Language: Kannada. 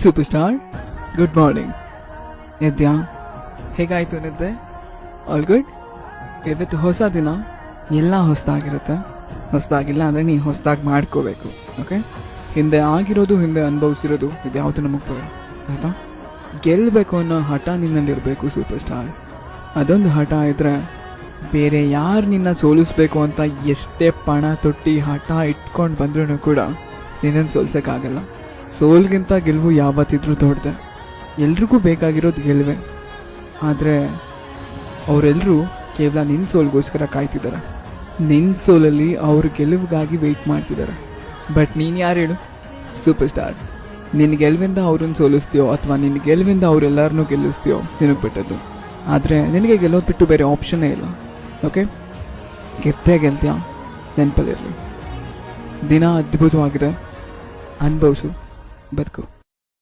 Super star, good morning. ಎದ್ಯಾ? ಹೇಗಾಯ್ತು ನಿದ್ದೆ? All good. ಇವತ್ತು ಹೊಸ ದಿನ, ಎಲ್ಲ ಹೊಸದಾಗಿರುತ್ತೆ. ಹೊಸದಾಗಿಲ್ಲ ಅಂದರೆ ನೀನು ಹೊಸದಾಗಿ ಮಾಡ್ಕೋಬೇಕು. ಓಕೆ, ಹಿಂದೆ ಆಗಿರೋದು, ಹಿಂದೆ ಅನುಭವಿಸಿರೋದು, ಇದು ಯಾವುದು ನಮಗೆ ಬೇಡ, ಆಯಿತಾ? ಗೆಲ್ಲಬೇಕು ಅನ್ನೋ ಹಠ ನಿನ್ನಲ್ಲಿರಬೇಕು ಸೂಪರ್ ಸ್ಟಾರ್. ಅದೊಂದು ಹಠ ಇದ್ದರೆ ಬೇರೆ ಯಾರು ನಿನ್ನ ಸೋಲಿಸ್ಬೇಕು ಅಂತ ಎಷ್ಟೇ ಪಣ ತೊಟ್ಟಿ ಹಠ ಇಟ್ಕೊಂಡು ಬಂದ್ರೂ ಕೂಡ ನಿನ್ನನ್ನು ಸೋಲ್ಸೋಕ್ಕಾಗಲ್ಲ. ಸೋಲ್ಗಿಂತ ಗೆಲುವು ಯಾವತ್ತಿದ್ರೂ ದೊಡ್ಡದೆ. ಎಲ್ರಿಗೂ ಬೇಕಾಗಿರೋದು ಗೆಲುವೆ. ಆದರೆ ಅವರೆಲ್ಲರೂ ಕೇವಲ ನಿನ್ನ ಸೋಲ್ಗೋಸ್ಕರ ಕಾಯ್ತಿದ್ದಾರೆ. ನಿನ್ನ ಸೋಲಲ್ಲಿ ಅವ್ರ ಗೆಲುವಿಗಾಗಿ ವೆಯ್ಟ್ ಮಾಡ್ತಿದ್ದಾರೆ. ಬಟ್ ನೀನು ಯಾರು ಹೇಳು ಸೂಪರ್ ಸ್ಟಾರ್? ನಿನ್ನ ಗೆಲುವಿಂದ ಅವ್ರನ್ನ ಸೋಲಿಸ್ತೀಯೋ ಅಥವಾ ನಿನ್ನ ಗೆಲುವಿಂದ ಅವರೆಲ್ಲರನ್ನೂ ಗೆಲ್ಲಿಸ್ತೀಯೋ ನಿನಗೆ ಬಿಟ್ಟದ್ದು. ಆದರೆ ನಿನಗೆ ಗೆಲ್ಲೋದು ಬಿಟ್ಟು ಬೇರೆ ಆಪ್ಷನ್ನೇ ಇಲ್ಲ. ಓಕೆ, ಗೆದ್ದೇ ಗೆಲ್ತೀಯ, ನೆನಪಲ್ಲಿರಲಿ. ದಿನ ಅದ್ಭುತವಾಗಿದೆ, ಅನುಭವಿಸು, ಬದುಕು.